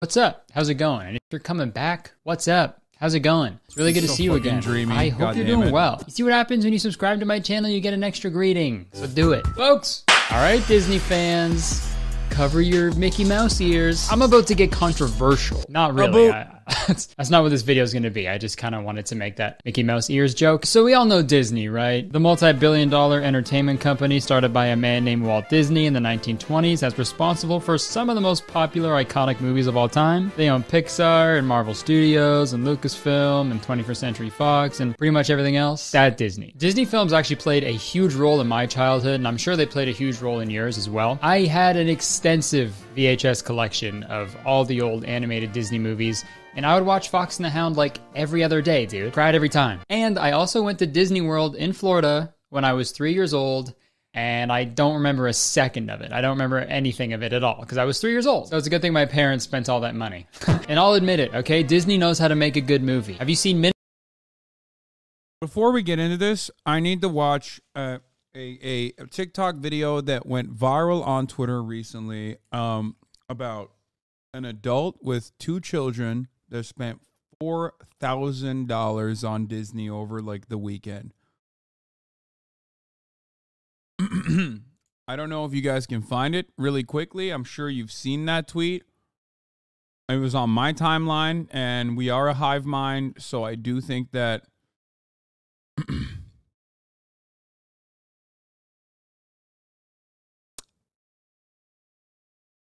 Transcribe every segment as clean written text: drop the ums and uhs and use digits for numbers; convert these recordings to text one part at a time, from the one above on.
What's up? How's it going? And if you're coming back, what's up? How's it going? It's really good to see you again. Dreamy. I hope you're doing well. You see what happens when you subscribe to my channel? You get an extra greeting. So do it. Folks! Alright, Disney fans. Cover your Mickey Mouse ears. I'm about to get controversial. Not really. That's not what this video is going to be. I just kind of wanted to make that Mickey Mouse ears joke. So we all know Disney, right? The multi-billion-dollar entertainment company started by a man named Walt Disney in the 1920s that's responsible for some of the most popular iconic movies of all time. They own Pixar and Marvel Studios and Lucasfilm and 21st Century Fox and pretty much everything else at Disney. Disney films actually played a huge role in my childhood, and I'm sure they played a huge role in yours as well. I had an extensive VHS collection of all the old animated Disney movies, and I would watch Fox and the Hound like every other day, dude. Cried every time. And I also went to Disney World in Florida when I was 3 years old, and I don't remember a second of it. I don't remember anything of it at all, because I was 3 years old. So it's a good thing my parents spent all that money. And I'll admit it, okay? Disney knows how to make a good movie. Have you seen Before we get into this, I need to watch a TikTok video that went viral on Twitter recently about an adult with two children that spent $4,000 on Disney over like the weekend. I don't know if you guys can find it really quickly. I'm sure you've seen that tweet. It was on my timeline, and we are a hive mind, so I do think that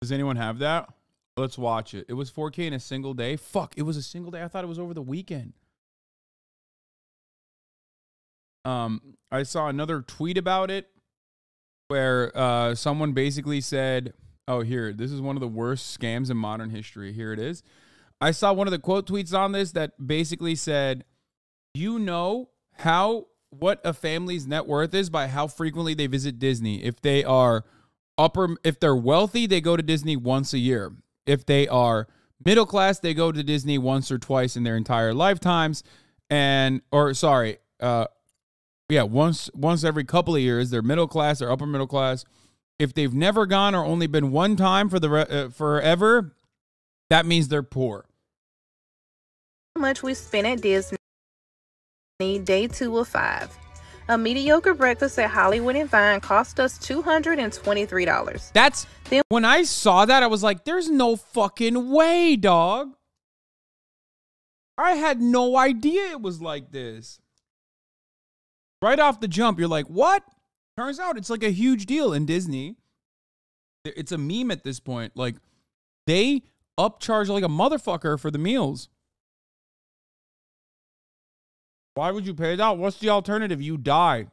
does anyone have that? Let's watch it. It was 4K in a single day. Fuck, it was a single day. I thought it was over the weekend. I saw another tweet about it where someone basically said, oh, here, this is one of the worst scams in modern history. Here it is. I saw one of the quote tweets on this that basically said, you know what a family's net worth is by how frequently they visit Disney. If they are if they're wealthy, they go to Disney once a year. If they are middle class, they go to Disney once or twice in their entire lifetimes. Once every couple of years. They're middle class or upper middle class. If they've never gone or only been one time for forever, that means they're poor. How much we spent at Disney day 2 of 5. A mediocre breakfast at Hollywood and Vine cost us $223. When I saw that, I was like, there's no fucking way, dog. I had no idea it was like this. Right off the jump, you're like, what? Turns out it's like a huge deal in Disney. It's a meme at this point. Like, they upcharge like a motherfucker for the meals. Why would you pay that? What's the alternative? You die.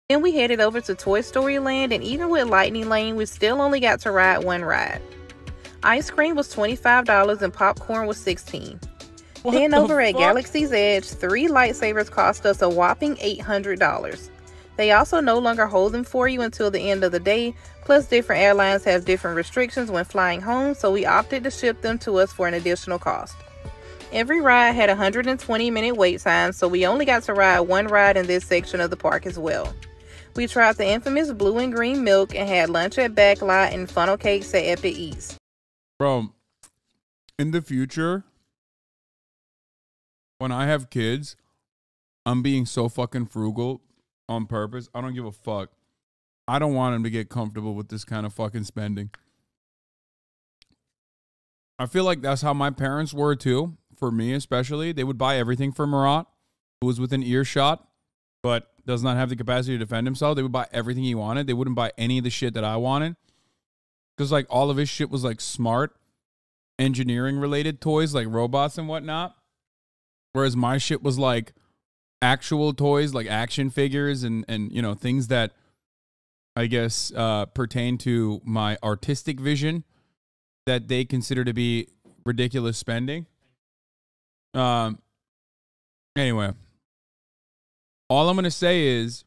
Then we headed over to Toy Story Land, and even with Lightning Lane, we still only got to ride one ride. Ice cream was $25 and popcorn was $16. Then over at Galaxy's Edge, 3 lightsabers cost us a whopping $800. They also no longer hold them for you until the end of the day, plus different airlines have different restrictions when flying home, so we opted to ship them to us for an additional cost. Every ride had a 120-minute wait time, so we only got to ride one ride in this section of the park as well. We tried the infamous blue and green milk and had lunch at Backlot and funnel cakes at Epic Eats. Bro, in the future, when I have kids, I'm being so fucking frugal on purpose. I don't give a fuck. I don't want them to get comfortable with this kind of fucking spending. I feel like that's how my parents were too. For me especially, they would buy everything for Marat, who was within earshot, but does not have the capacity to defend himself. They would buy everything he wanted. They wouldn't buy any of the shit that I wanted. Because like all of his shit was like smart, engineering related toys, like robots and whatnot. Whereas my shit was like actual toys, like action figures and you know, things that I guess pertain to my artistic vision that they consider to be ridiculous spending. Anyway, all I'm going to say is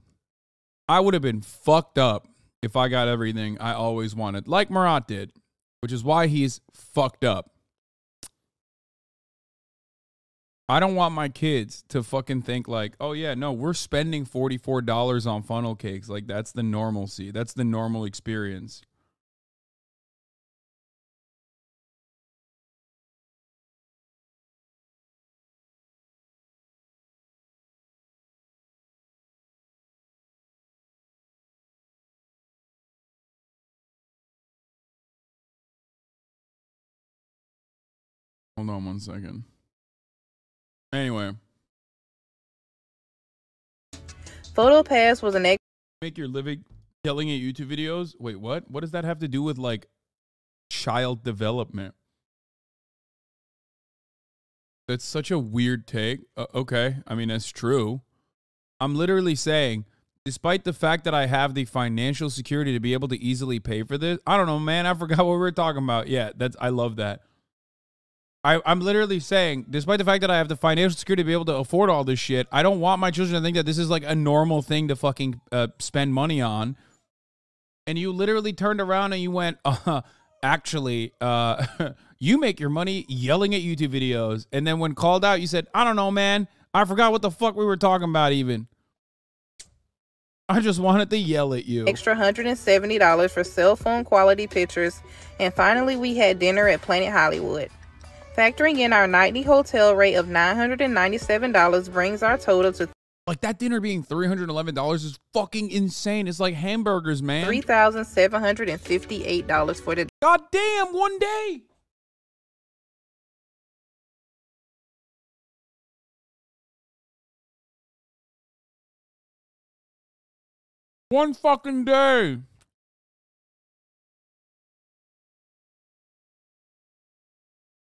I would have been fucked up if I got everything I always wanted, like Marat did, which is why he's fucked up. I don't want my kids to fucking think like, oh yeah, no, we're spending $44 on funnel cakes. Like that's the normalcy. That's the normal experience. Hold on 1 second. Anyway. PhotoPass was an Make your living yelling at YouTube videos? Wait, what? What does that have to do with, like, child development? That's such a weird take. Okay, I mean, that's true. I'm literally saying, despite the fact that I have the financial security to be able to easily pay for this, I don't know, man, I forgot what we were talking about. Yeah, I love that. I'm literally saying, despite the fact that I have the financial security to be able to afford all this shit, I don't want my children to think that this is like a normal thing to fucking spend money on. And you literally turned around and you went, actually, you make your money yelling at YouTube videos. And then when called out, you said, I don't know, man. I forgot what the fuck we were talking about even. I just wanted to yell at you. Extra $170 for cell phone quality pictures. And finally, we had dinner at Planet Hollywood. Factoring in our nightly hotel rate of $997 brings our total to like that dinner being $311 is fucking insane. It's like hamburgers, man. $3,758 for the God damn, one day. One fucking day.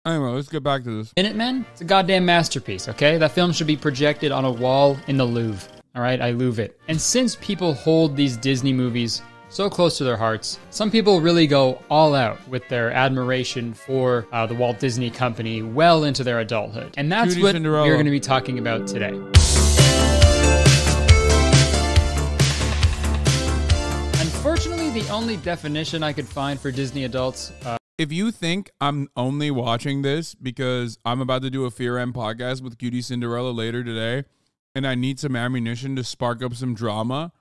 Anyway, let's get back to this. Minutemen? It's a goddamn masterpiece, okay? That film should be projected on a wall in the Louvre. All right, I Louvre it. And since people hold these Disney movies so close to their hearts, some people really go all out with their admiration for the Walt Disney Company well into their adulthood. And that's Cutie what Cinderella. we're going to be talking about today. Unfortunately, the only definition I could find for Disney adults... if you think I'm only watching this because I'm about to do a Fear M podcast with Cutie Cinderella later today, and I need some ammunition to spark up some drama,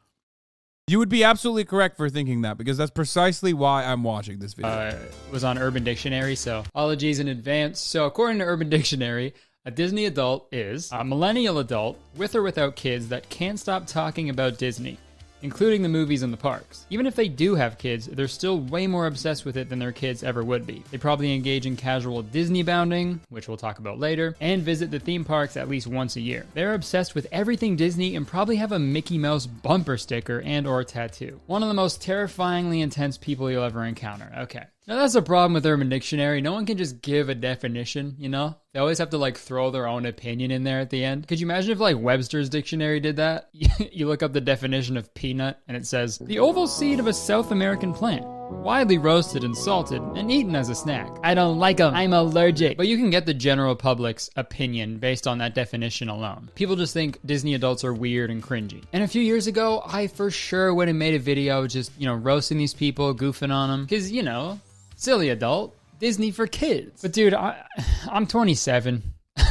you would be absolutely correct for thinking that, because that's precisely why I'm watching this video. Was on Urban Dictionary, so apologies in advance. So according to Urban Dictionary, a Disney adult is a millennial adult with or without kids that can't stop talking about Disney, including the movies and the parks. Even if they do have kids, they're still way more obsessed with it than their kids ever would be. They probably engage in casual Disney bounding, which we'll talk about later, and visit the theme parks at least once a year. They're obsessed with everything Disney and probably have a Mickey Mouse bumper sticker and or tattoo. One of the most terrifyingly intense people you'll ever encounter. Okay. Now that's a problem with Urban Dictionary. No one can just give a definition, you know? They always have to like throw their own opinion in there at the end. Could you imagine if like Webster's Dictionary did that? You look up the definition of peanut and it says, the oval seed of a South American plant, widely roasted and salted and eaten as a snack. I don't like them. I'm allergic. But you can get the general public's opinion based on that definition alone. People just think Disney adults are weird and cringy. And a few years ago, I for sure would have made a video just, you know, roasting these people, goofing on them. Because, you know, silly adult, Disney for kids. But dude, I'm 27,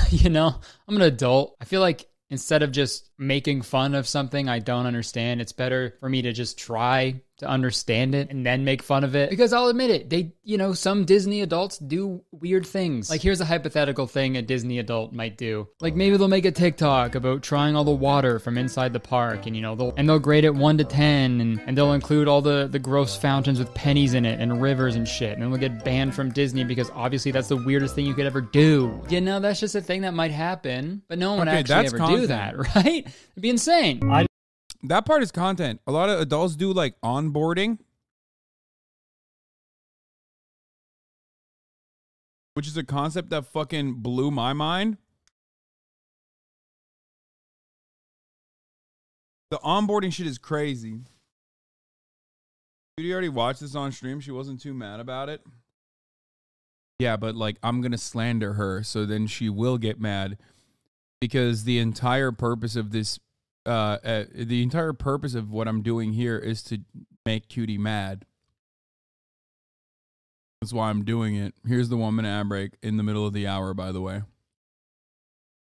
you know, I'm an adult. I feel like instead of just making fun of something I don't understand, it's better for me to just try to understand it and then make fun of it. Because I'll admit it, they, you know, some Disney adults do weird things. Like here's a hypothetical thing a Disney adult might do. Like maybe they'll make a TikTok about trying all the water from inside the park, and you know, they'll grade it 1 to 10, and they'll include all the gross fountains with pennies in it and rivers and shit, and then they'll get banned from Disney because obviously that's the weirdest thing you could ever do. You know, that's just a thing that might happen, but no one would actually ever do that, right? It'd be insane. That part is content. A lot of adults do like onboarding, which is a concept that fucking blew my mind. The onboarding shit is crazy. Judy already watched this on stream. She wasn't too mad about it. Yeah, but like I'm going to slander her, so then she will get mad, because the entire purpose of this the entire purpose of what I'm doing here is to make Cutie mad. That's why I'm doing it. Here's the 1 minute ad break in the middle of the hour, by the way.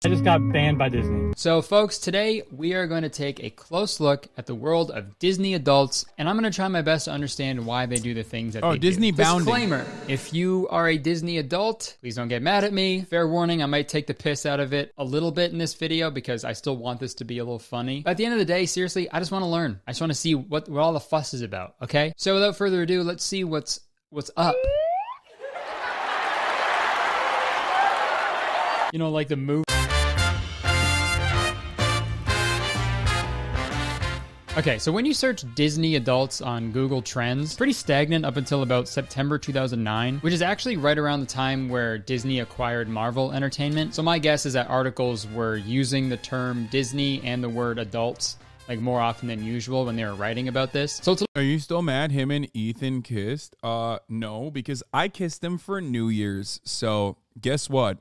I just got banned by Disney. So folks, today we are going to take a close look at the world of Disney adults, and I'm going to try my best to understand why they do the things that they Disney do. bounding. Disclaimer, if you are a Disney adult, please don't get mad at me. Fair warning, I might take the piss out of it a little bit in this video because I still want this to be a little funny. But at the end of the day, seriously, I just want to learn. I just want to see what all the fuss is about, okay? So without further ado, let's see what's up. You know, like the movie. Okay, so when you search Disney adults on Google Trends, pretty stagnant up until about September 2009, which is actually right around the time where Disney acquired Marvel Entertainment. So my guess is that articles were using the term Disney and the word adults like more often than usual when they were writing about this. So are you still mad him and Ethan kissed? No, because I kissed him for New Year's. So guess what?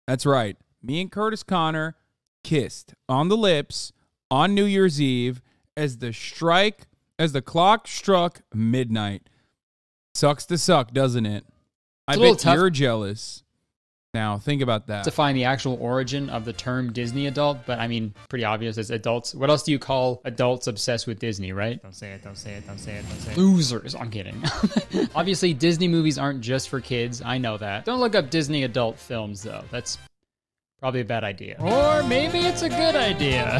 That's right. Me and Kurtis Connor kissed on the lips on New Year's Eve as the clock struck midnight. Sucks to suck, doesn't it? I bet you're jealous. Now, think about that. To find the actual origin of the term Disney adult, but I mean, pretty obvious as adults. What else do you call adults obsessed with Disney, right? Don't say it, don't say it, don't say it, don't say it. Losers. I'm kidding. Obviously, Disney movies aren't just for kids. I know that. Don't look up Disney adult films, though. That's probably a bad idea. Or maybe it's a good idea.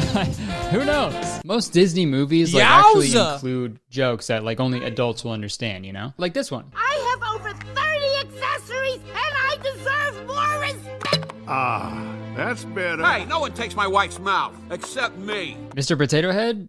Who knows? Most Disney movies like actually include jokes that like only adults will understand, you know? Like this one. I have over 30 accessories and I deserve more respect. Ah, that's better. Hey, no one takes my wife's mouth except me. Mr. Potato Head?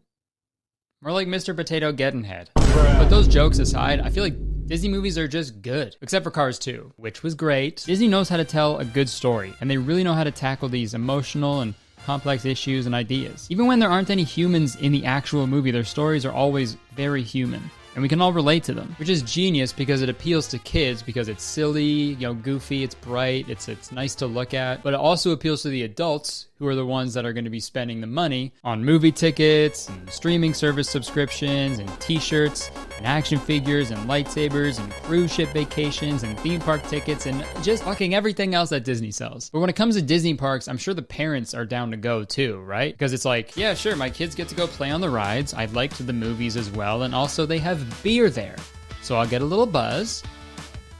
More like Mr. Potato Getting Head. But those jokes aside, I feel like Disney movies are just good, except for Cars 2, which was great. Disney knows how to tell a good story, and they really know how to tackle these emotional and complex issues and ideas. Even when there aren't any humans in the actual movie, their stories are always very human. And we can all relate to them, which is genius because it appeals to kids because it's silly, you know, goofy, it's bright, it's nice to look at, but it also appeals to the adults who are the ones that are going to be spending the money on movie tickets and streaming service subscriptions and t-shirts and action figures and lightsabers and cruise ship vacations and theme park tickets and just fucking everything else that Disney sells. But when it comes to Disney parks, I'm sure the parents are down to go too, right? Because it's like, yeah, sure, my kids get to go play on the rides. I liked the movies as well. And also they have beer there. So I'll get a little buzz.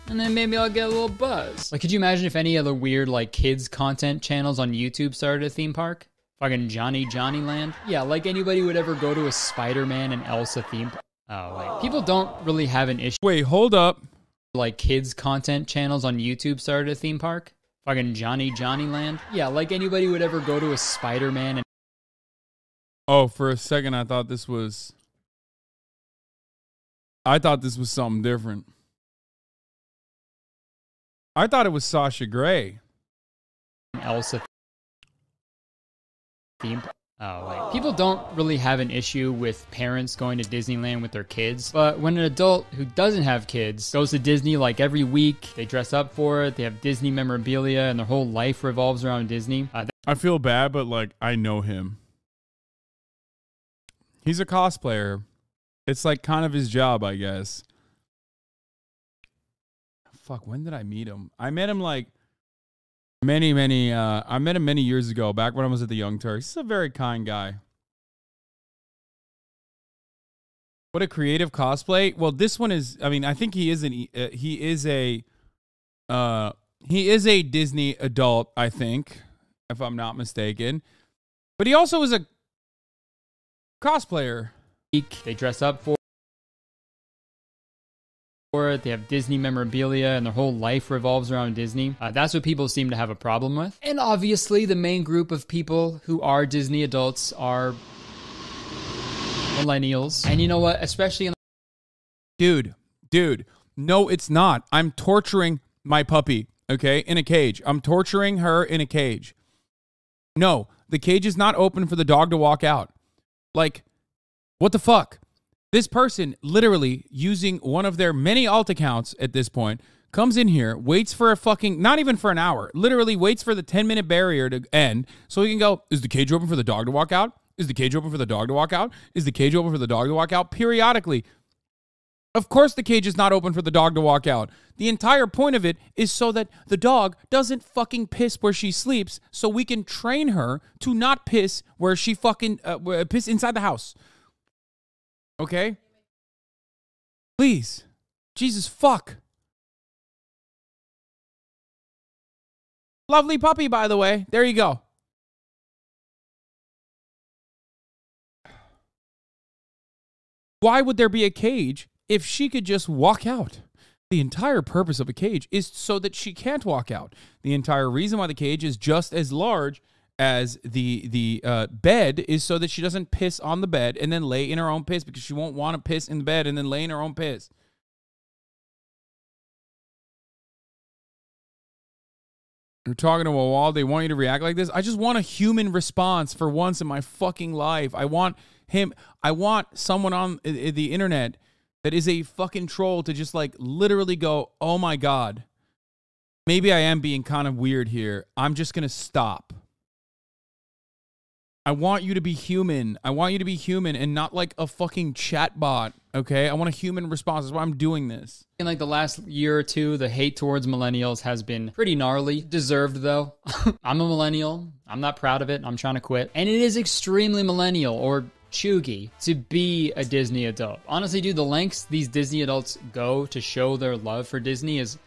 And then maybe I'll get a little buzz. Like, could you imagine if any other weird, like, kids content channels on YouTube started a theme park? Fucking Johnny Land? Yeah, like anybody would ever go to a Spider-Man and Elsa theme park. Oh, wait. People don't really have an issue. Wait, hold up. Like, kids content channels on YouTube started a theme park? Fucking Johnny Land? Yeah, like anybody would ever go to a Spider-Man and... Oh, for a second, I thought this was something different. I thought it was Sasha Grey. Elsa theme. Oh, wait. People don't really have an issue with parents going to Disneyland with their kids, but when an adult who doesn't have kids goes to Disney like every week, they dress up for it, they have Disney memorabilia, and their whole life revolves around Disney. I feel bad, but like I know him. He's a cosplayer. It's like kind of his job, I guess. Fuck, when did I meet him? I met him like I met him many years ago, back when I was at the Young Turks. He's a very kind guy. What a creative cosplay. Well, this one is, I mean, I think he is a Disney adult, I think, if I'm not mistaken. But he also is a cosplayer. They dress up for it, they have Disney memorabilia, and their whole life revolves around Disney. That's what people seem to have a problem with. And obviously, the main group of people who are Disney adults are millennials. And you know what? Especially in Dude, no, it's not. I'm torturing my puppy, okay, in a cage. I'm torturing her in a cage. No, the cage is not open for the dog to walk out. Like, what the fuck? This person, literally using one of their many alt accounts at this point, comes in here, waits for a fucking, not even for an hour, literally waits for the 10-minute barrier to end so he can go, is the cage open for the dog to walk out? Is the cage open for the dog to walk out? Is the cage open for the dog to walk out? Periodically. Of course the cage is not open for the dog to walk out. The entire point of it is so that the dog doesn't fucking piss where she sleeps, so we can train her to not piss where she fucking, piss inside the house. Okay? Please. Jesus fuck. Lovely puppy, by the way. There you go. Why would there be a cage if she could just walk out? The entire purpose of a cage is so that she can't walk out. The entire reason why the cage is just as large as the bed is so that she doesn't piss on the bed and then lay in her own piss, because she won't want to piss in the bed and then lay in her own piss. You're talking to a wall. They want you to react like this. I just want a human response for once in my fucking life. I want someone on the internet that is a fucking troll to just like literally go, oh my God, maybe I am being kind of weird here. I'm just going to stop. I want you to be human. I want you to be human and not like a fucking chat bot, okay? I want a human response. That's why I'm doing this. In like the last year or two, the hate towards millennials has been pretty gnarly. Deserved, though. I'm a millennial. I'm not proud of it. I'm trying to quit. And it is extremely millennial or chuggy to be a Disney adult. Honestly, dude, the lengths these Disney adults go to show their love for Disney is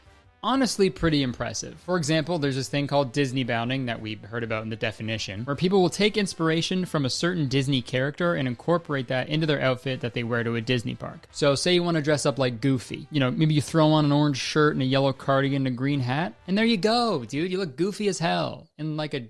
honestly pretty impressive. For example, there's this thing called Disney bounding that we heard about in the definition, where people will take inspiration from a certain Disney character and incorporate that into their outfit that they wear to a Disney park. So say you want to dress up like Goofy. You know, maybe you throw on an orange shirt and a yellow cardigan and a green hat, and there you go, dude. You look goofy as hell in like a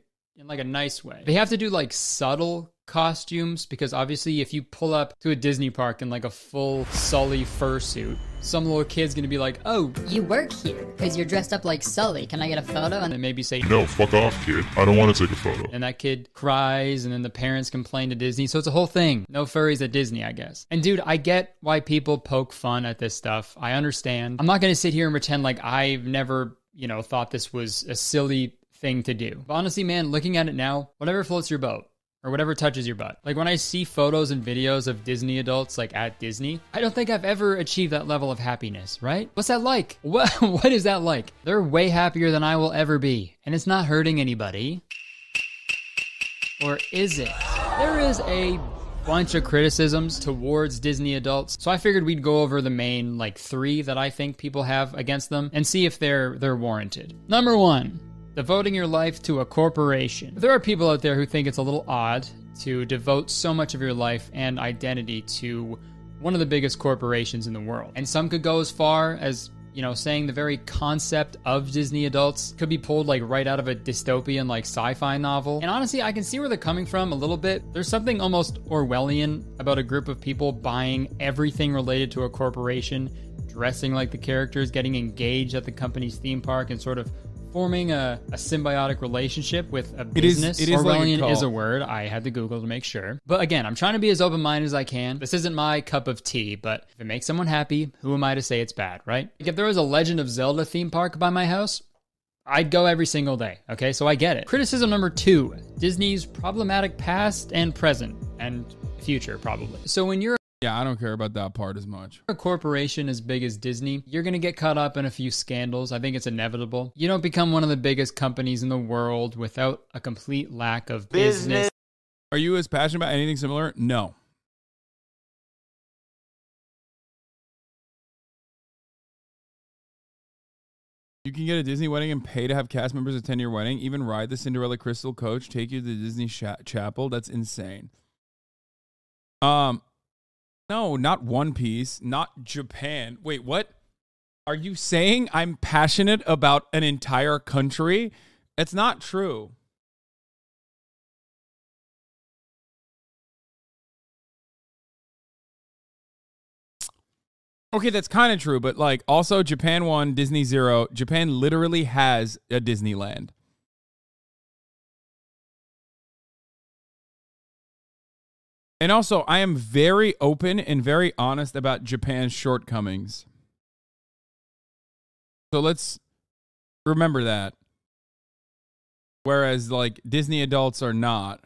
nice way. They have to do like subtle costumes, because obviously if you pull up to a Disney park in like a full Sully fursuit, some little kid's gonna be like, oh, you work here because you're dressed up like Sully. Can I get a photo? And then maybe say, no, fuck off, kid. I don't want to take a photo. And that kid cries, and then the parents complain to Disney. So it's a whole thing. No furries at Disney, I guess. And dude, I get why people poke fun at this stuff. I understand. I'm not gonna sit here and pretend like I've never, thought this was a silly thing to do. But honestly, man, looking at it now, whatever floats your boat, or whatever touches your butt. Like when I see photos and videos of Disney adults like at Disney, I don't think I've ever achieved that level of happiness, right? What's that like? What is that like? They're way happier than I will ever be. And it's not hurting anybody. Or is it? There is a bunch of criticisms towards Disney adults. So I figured we'd go over the main 3 that I think people have against them and see if they're warranted. Number 1. Devoting your life to a corporation. There are people out there who think it's a little odd to devote so much of your life and identity to one of the biggest corporations in the world. And some could go as far as, saying the very concept of Disney adults could be pulled right out of a dystopian sci-fi novel. And honestly, I can see where they're coming from a little bit. There's something almost Orwellian about a group of people buying everything related to a corporation, dressing like the characters, getting engaged at the company's theme park, and sort of forming a symbiotic relationship with a business. It is Orwellian is a word. I had to Google to make sure. But again, I'm trying to be as open-minded as I can. This isn't my cup of tea, but if it makes someone happy, who am I to say it's bad, right? If there was a Legend of Zelda theme park by my house, I'd go every single day, okay? So I get it. Criticism number 2, Disney's problematic past and present, and future, probably. So when you're Yeah, I don't care about that part as much. a corporation as big as Disney, you're going to get caught up in a few scandals. I think it's inevitable. You don't become one of the biggest companies in the world without a complete lack of business. Are you as passionate about anything similar? No. You can get a Disney wedding and pay to have cast members attend your wedding, even ride the Cinderella Crystal coach, take you to the Disney chapel. That's insane. No, not One Piece, not Japan. Wait, what? Are you saying I'm passionate about an entire country? It's not true. Okay, that's kind of true, but also Japan 1, Disney 0. Japan literally has a Disneyland. And also, I am very open and very honest about Japan's shortcomings. So let's remember that. Whereas, Disney adults are not.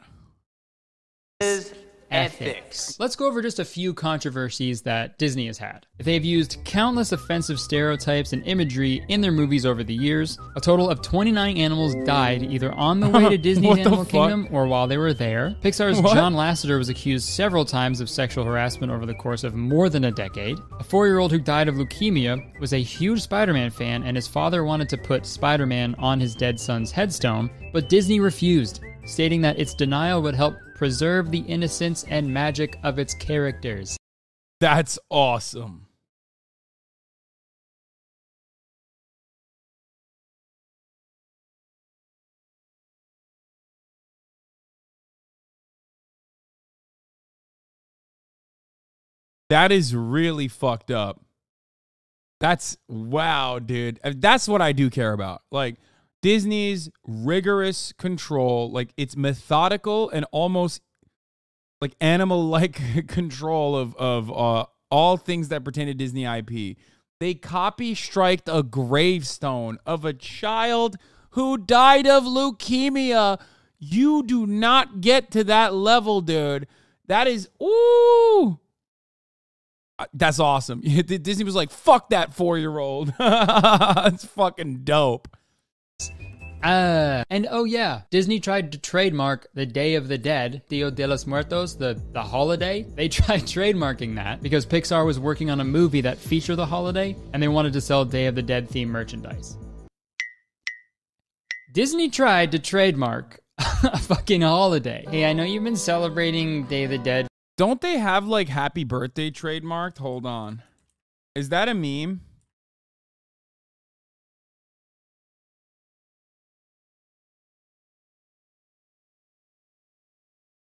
Ethics. Let's go over just a few controversies that Disney has had. They've used countless offensive stereotypes and imagery in their movies over the years. A total of 29 animals died either on the way to Disney's Animal Kingdom or while they were there. Pixar's John Lasseter was accused several times of sexual harassment over the course of more than a decade. A 4-year-old who died of leukemia was a huge Spider-Man fan, and his father wanted to put Spider-Man on his dead son's headstone, but Disney refused, stating that its denial would help preserve the innocence and magic of its characters. That's awesome. That is really fucked up. That's wow, dude. That's what I do care about. Like Disney's rigorous control, like it's methodical and almost like animal-like control of all things that pertain to Disney IP. They copy striked a gravestone of a child who died of leukemia. You do not get to that level, dude. That is, ooh. That's awesome. Disney was like, fuck that 4-year-old. It's fucking dope. And oh yeah, Disney tried to trademark the Day of the Dead, Dia de los Muertos, the holiday. They tried trademarking that because Pixar was working on a movie that featured the holiday and they wanted to sell Day of the Dead themed merchandise. Disney tried to trademark a fucking holiday. Hey, I know you've been celebrating Day of the Dead. Don't they have like happy birthday trademarked? Hold on. Is that a meme?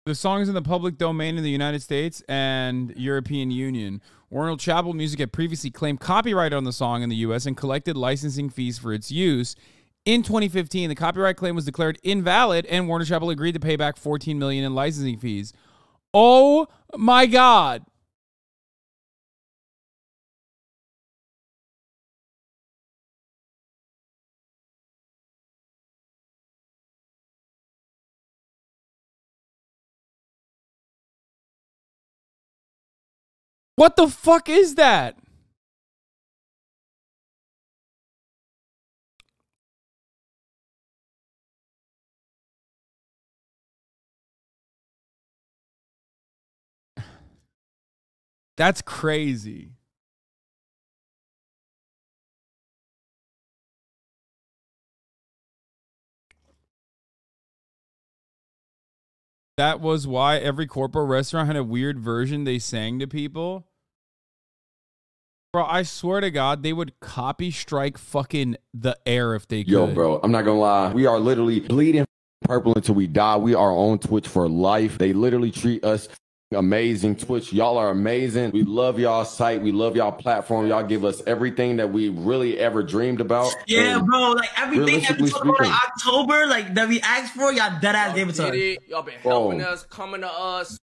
The song is in the public domain in the United States and European Union. Warner Chappell Music had previously claimed copyright on the song in the U.S. and collected licensing fees for its use. In 2015, the copyright claim was declared invalid, and Warner Chappell agreed to pay back $14 million in licensing fees. Oh my God. What the fuck is that? That's crazy. That was why every corporate restaurant had a weird version they sang to people. Bro, I swear to God, they would copy strike fucking the air if they could. Yo, bro, I'm not gonna lie. We are literally bleeding purple until we die. We are on Twitch for life. They literally treat us amazing. Twitch, y'all are amazing. We love y'all site. We love y'all platform. Y'all give us everything that we really ever dreamed about. Yeah, and bro, like everything that we talked about in October, like that we asked for, y'all dead ass gave it to us. Y'all been helping us, coming to us,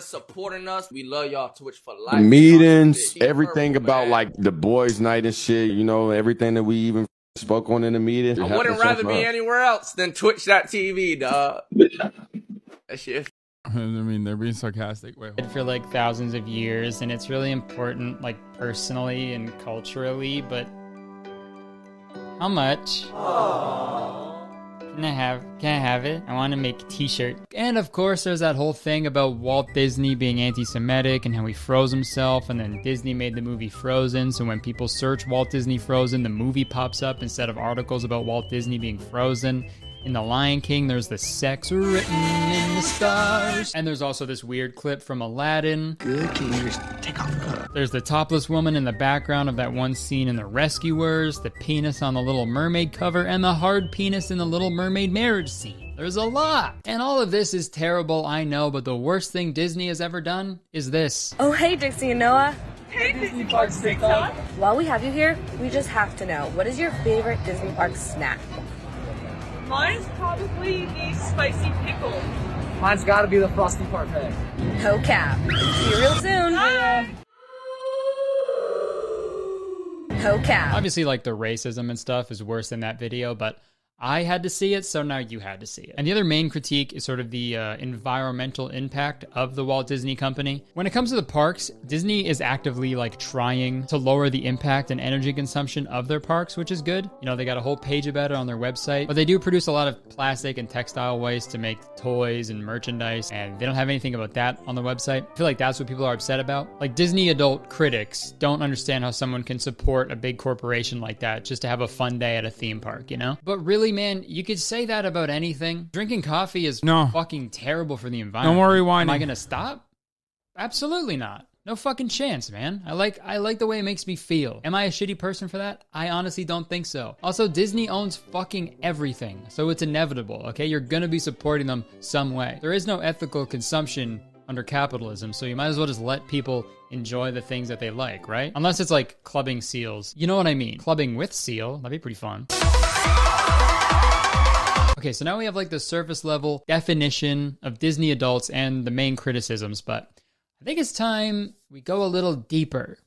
supporting us. We love y'all Twitch for life. Meetings, everything about like the boys' night and shit, you know, everything that we even spoke on in the meeting. I wouldn't rather be anywhere else than Twitch.tv, dog. That shit. I mean, they're being sarcastic. Wait, for like thousands of years, and it's really important, like personally and culturally. But how much? Can I have it? I want to make a t-shirt. And of course, there's that whole thing about Walt Disney being anti-Semitic and how he froze himself, and then Disney made the movie Frozen. So when people search Walt Disney Frozen, the movie pops up instead of articles about Walt Disney being frozen. In The Lion King, there's the sex written in the stars. And there's also this weird clip from Aladdin. Good gears, take off the coat. There's the topless woman in the background of that one scene in The Rescuers, the penis on the Little Mermaid cover, and the hard penis in the Little Mermaid marriage scene. There's a lot. And all of this is terrible, I know, but the worst thing Disney has ever done is this. Oh, hey, Dixie and Noah. Hey, Disney Parks TikTok. While we have you here, we just have to know, what is your favorite Disney Park snack? Mine's probably the spicy pickle. Mine's gotta be the Frosty Parfait. No cap. See you real soon. Bye. No cap. Obviously, like, the racism and stuff is worse than that video, but I had to see it, so now you had to see it. And the other main critique is sort of the environmental impact of the Walt Disney Company. When it comes to the parks, Disney is actively like trying to lower the impact and energy consumption of their parks, which is good. You know, they got a whole page about it on their website, but they do produce a lot of plastic and textile waste to make toys and merchandise, and they don't have anything about that on the website. I feel like that's what people are upset about. Like, Disney adult critics don't understand how someone can support a big corporation like that just to have a fun day at a theme park, you know? But really, man, you could say that about anything. Drinking coffee is fucking terrible for the environment. Don't worry, whining. Am I gonna stop? Absolutely not. No fucking chance, man. I like the way it makes me feel. Am I a shitty person for that? I honestly don't think so. Also, Disney owns fucking everything, so it's inevitable, okay? You're gonna be supporting them some way. There is no ethical consumption under capitalism, so you might as well just let people enjoy the things that they like, right? Unless it's like clubbing seals. You know what I mean? Clubbing with seal, that'd be pretty fun. Okay, so now we have like the surface level definition of Disney adults and the main criticisms, but I think it's time we go a little deeper.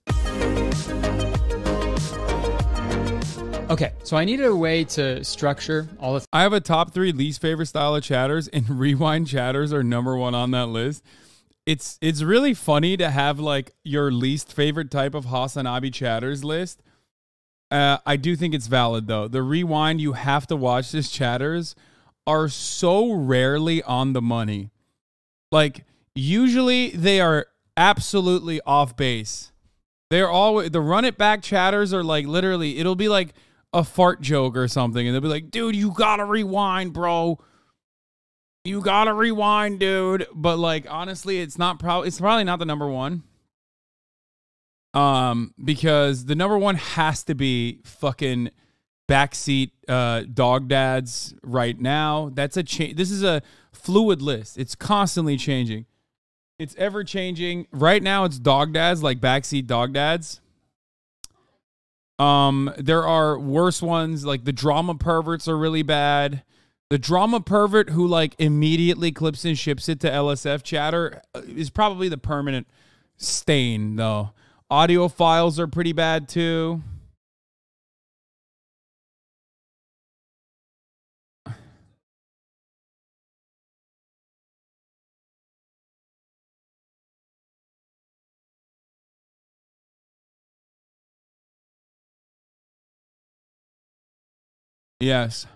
Okay, so I needed a way to structure all the... I have a top 3 least favorite style of chatters, and rewind chatters are #1 on that list. It's really funny to have like your least favorite type of HasanAbi chatters list. I do think it's valid though. The rewind you have to watch this chatters are so rarely on the money. Like usually they are absolutely off base. They're always, the run it back chatters are like literally, it'll be like a fart joke or something, and they'll be like, dude, you gotta rewind, bro. You gotta rewind, dude. But like honestly, it's probably not the #1. Because the #1 has to be fucking backseat dog dads right now. That's a change. This is a fluid list. It's constantly changing. It's ever changing. Right now it's dog dads, like backseat dog dads. There are worse ones, like the drama perverts are really bad. The drama pervert who like immediately clips and ships it to LSF chatter is probably the permanent stain though. Audio files are pretty bad too. Yes.